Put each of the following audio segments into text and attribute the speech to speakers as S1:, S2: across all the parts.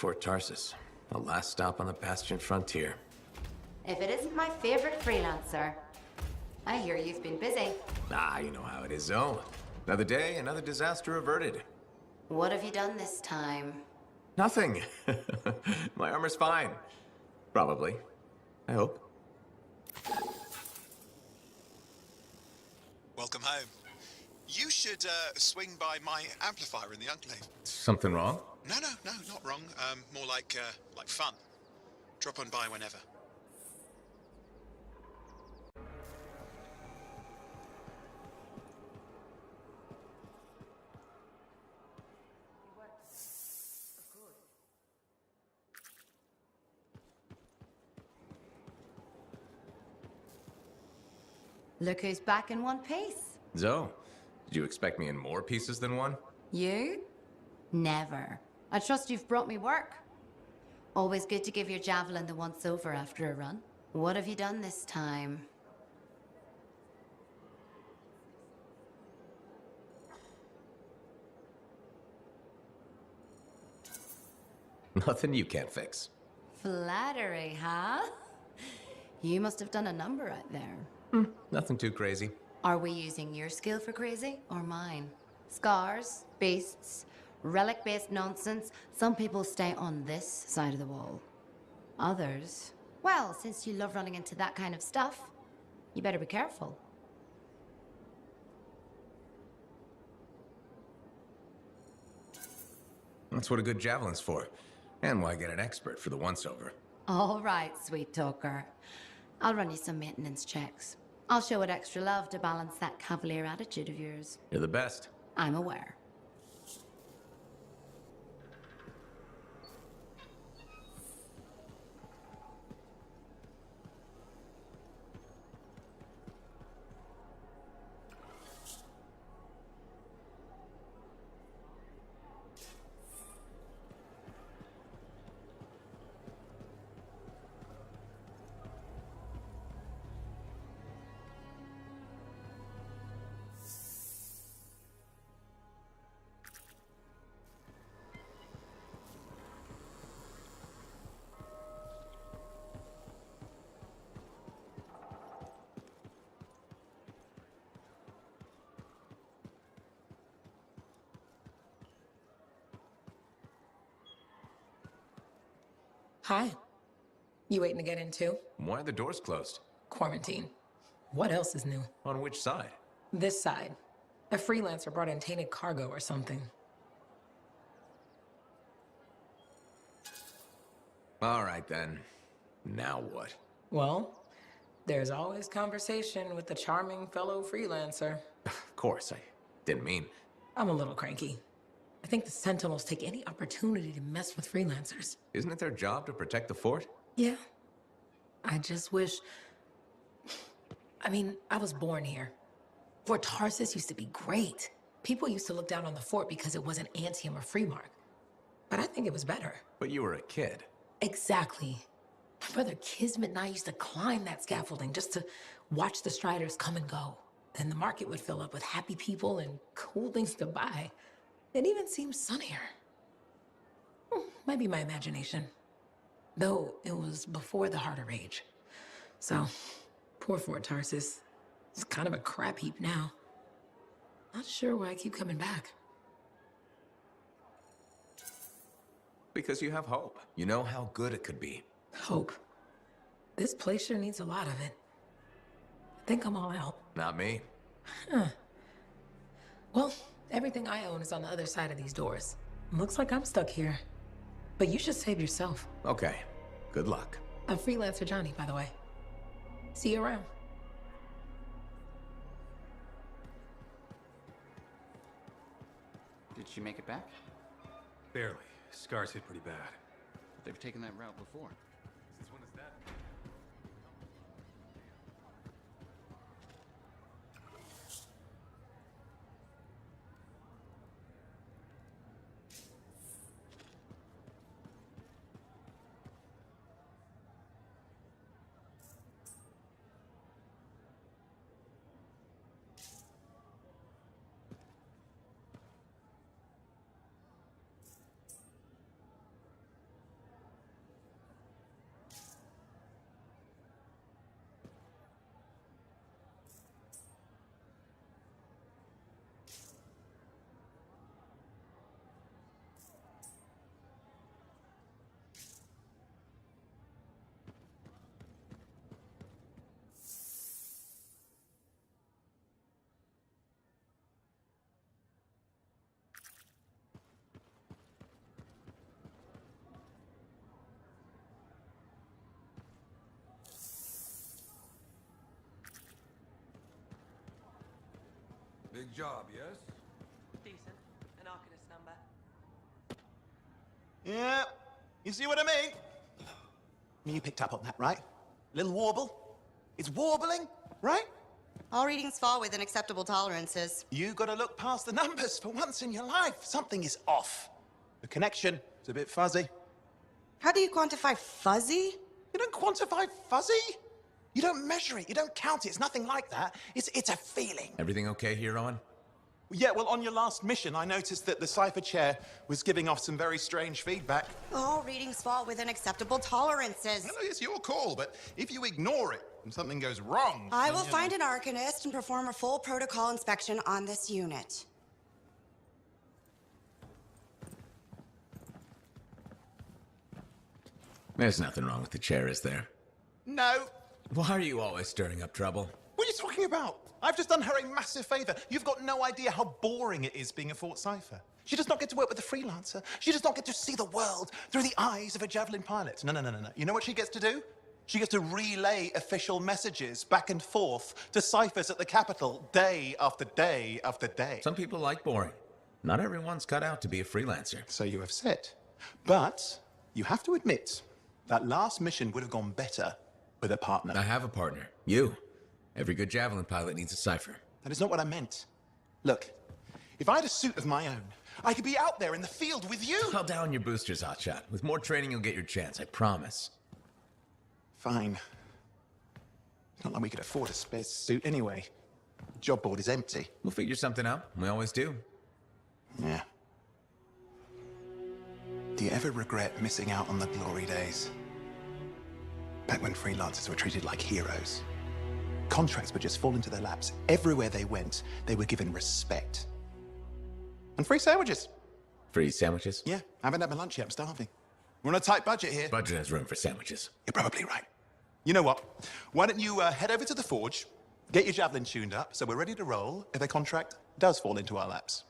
S1: Fort Tarsus, the last stop on the Bastion frontier.
S2: If it isn't my favorite freelancer. I hear you've been busy.
S1: Ah, you know how it is, Zoe. Another day, another disaster averted.
S2: What have you done this time?
S1: Nothing. My armor's fine. Probably. I hope.
S3: Welcome home. You should swing by my amplifier in the Enclave.
S1: Something wrong?
S3: No, not wrong. More like fun. Drop on by whenever.
S2: Look who's back in one piece.
S1: Zoe, did you expect me in more pieces than one?
S2: You? Never. I trust you've brought me work. Always good to give your javelin the once over after a run. What have you done this time?
S1: Nothing you can't fix.
S2: Flattery, huh? You must have done a number out there.
S1: Nothing too crazy.
S2: Are we using your skill for crazy or mine? Scars, beasts, relic-based nonsense. Some people stay on this side of the wall. Others, well, since you love running into that kind of stuff, you better be careful.
S1: That's what a good javelin's for. And why get an expert for the once-over.
S2: All right, sweet talker. I'll run you some maintenance checks. I'll show it extra love to balance that cavalier attitude of yours.
S1: You're the best.
S2: I'm aware.
S4: Hi. You waiting to get in too?
S1: Why are the doors closed?
S4: Quarantine. What else is new?
S1: On which side?
S4: This side. A freelancer brought in tainted cargo or something.
S1: All right, then. Now what?
S4: Well, there's always conversation with the charming fellow freelancer.
S1: Of course, I didn't mean...
S4: I'm a little cranky. I think the Sentinels take any opportunity to mess with freelancers.
S1: Isn't it their job to protect the fort?
S4: Yeah. I just wish... I mean, I was born here. Fort Tarsus used to be great. People used to look down on the fort because it wasn't Antheium or Freemark. But I think it was better.
S1: But you were a kid.
S4: Exactly. My brother Kismet and I used to climb that scaffolding just to watch the Striders come and go. Then the market would fill up with happy people and cool things to buy. It even seems sunnier. Might be my imagination. Though it was before the Harder Age. So, poor Fort Tarsus. It's kind of a crap heap now. Not sure why I keep coming back.
S1: Because you have hope. You know how good it could be.
S4: Hope. This place sure needs a lot of it. I think I'm all out.
S1: Not me.
S4: Huh. Well, everything I own is on the other side of these doors. Looks like I'm stuck here. But you should save yourself.
S1: Okay. Good luck.
S4: I'm Freelancer Johnny, by the way. See you around.
S5: Did she make it back?
S6: Barely. Scars hit pretty bad.
S5: They've taken that route before.
S6: Since when is that? Big job, yes?
S7: Decent. An Arcanist number.
S8: Yeah, you see what I mean? You picked up on that, right? Little warble? It's warbling, right?
S9: All readings fall within acceptable tolerances.
S8: You gotta look past the numbers for once in your life. Something is off. The connection is a bit fuzzy.
S9: How do you quantify fuzzy?
S8: You don't quantify fuzzy? You don't measure it, you don't count it, it's nothing like that. It's a feeling.
S1: Everything okay here, Owen?
S8: Yeah, well, on your last mission, I noticed that the cipher chair was giving off some very strange feedback.
S9: All readings fall within acceptable tolerances.
S3: No, it's your call, but if you ignore it and something goes wrong...
S9: I will find an Arcanist and perform a full protocol inspection on this unit.
S1: There's nothing wrong with the chair, is there?
S8: No.
S1: Why are you always stirring up trouble?
S8: What are you talking about? I've just done her a massive favor. You've got no idea how boring it is being a Fort Cipher. She does not get to work with a freelancer. She does not get to see the world through the eyes of a javelin pilot. No. You know what she gets to do? She gets to relay official messages back and forth to ciphers at the Capitol day after day after day.
S1: Some people like boring. Not everyone's cut out to be a freelancer.
S8: So you have said. But you have to admit, that last mission would have gone better with a partner.
S1: I have a partner. You. Every good javelin pilot needs a cipher.
S8: That is not what I meant. Look, if I had a suit of my own, I could be out there in the field with you.
S1: Call down your boosters, hotshot. With more training, you'll get your chance, I promise.
S8: Fine. It's not like we could afford a spare suit anyway. The job board is empty.
S1: We'll figure something out. We always do.
S8: Yeah. Do you ever regret missing out on the glory days? Back when freelancers were treated like heroes. Contracts would just fall into their laps. Everywhere they went, they were given respect. And free sandwiches.
S1: Free sandwiches?
S8: Yeah, I haven't had my lunch yet. I'm starving. We're on a tight budget here.
S1: Budget has room for sandwiches.
S8: You're probably right. You know what? Why don't you head over to the forge, get your javelin tuned up, so we're ready to roll if a contract does fall into our laps.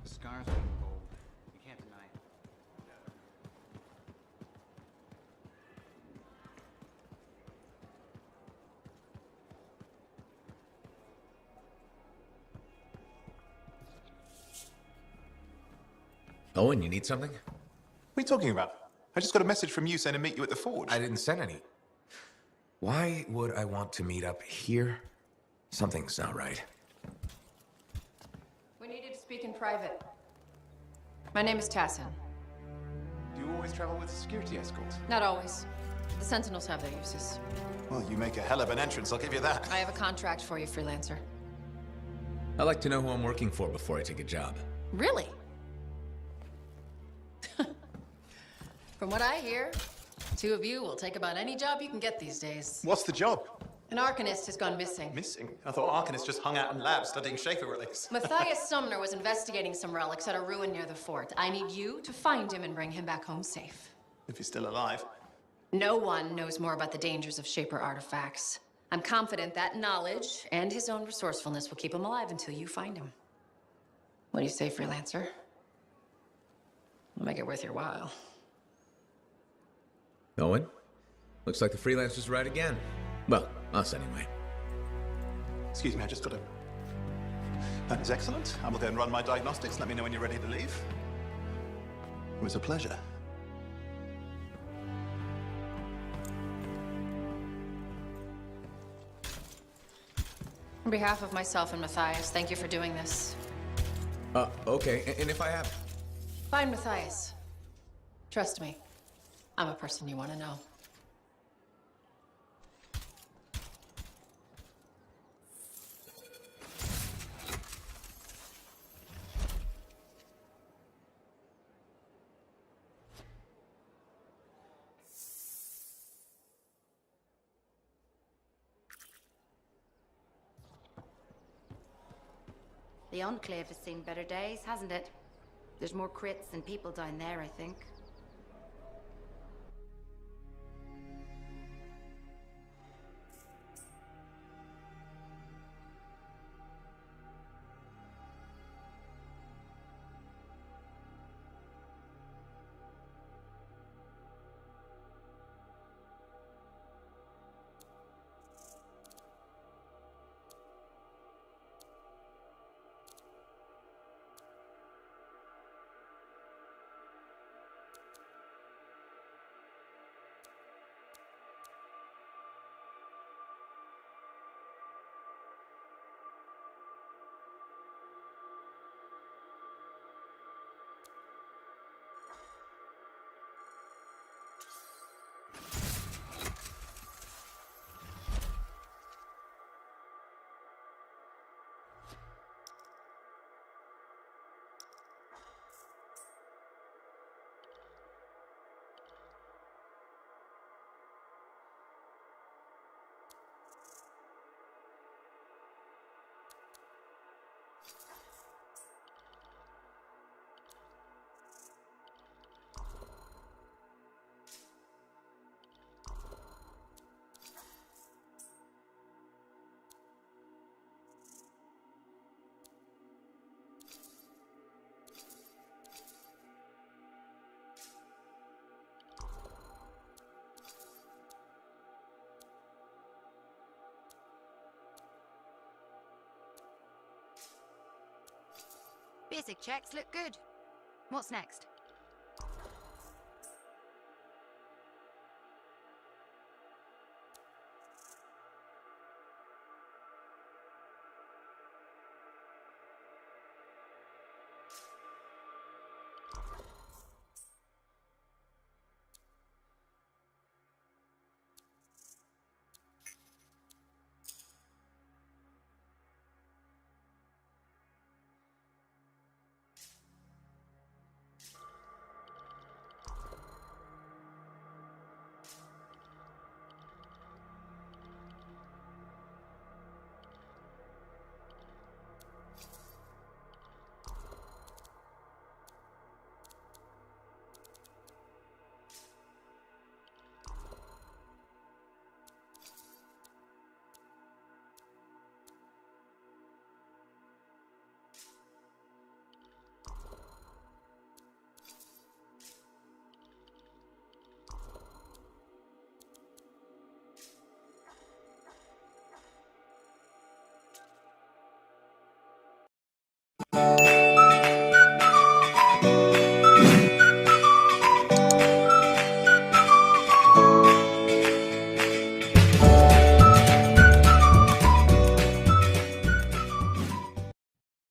S5: The scars are bold. You can't deny it.
S1: Owen, you need something?
S8: What are you talking about? I just got a message from you saying to meet you at the forge.
S1: I didn't send any. Why would I want to meet up here? Something's not right.
S10: We needed to speak in private. My name is Tassin.
S8: Do you always travel with a security escort?
S10: Not always. The Sentinels have their uses.
S8: Well, you make a hell of an entrance, I'll give you that.
S10: I have a contract for you, freelancer.
S1: I like to know who I'm working for before I take a job.
S10: Really? From what I hear, two of you will take about any job you can get these days.
S8: What's the job?
S10: An Arcanist has gone missing.
S8: Missing? I thought Arcanists just hung out in labs studying Schaefer relics.
S10: Matthias Sumner was investigating some relics at a ruin near the fort. I need you to find him and bring him back home safe.
S8: If he's still alive.
S10: No one knows more about the dangers of Shaper artifacts. I'm confident that knowledge and his own resourcefulness will keep him alive until you find him. What do you say, freelancer? I'll make it worth your while.
S1: Owen? Looks like the freelancer's right again. Well, us anyway.
S8: Excuse me, I just got a... That is excellent. I will go and run my diagnostics. Let me know when you're ready to leave. It was a pleasure.
S10: On behalf of myself and Matthias, thank you for doing this.
S1: Okay, and if I have...
S10: Find Matthias. Trust me, I'm a person you want to know.
S2: The Enclave has seen better days, hasn't it? There's more crits than people down there, I think. Basic checks look good. What's next?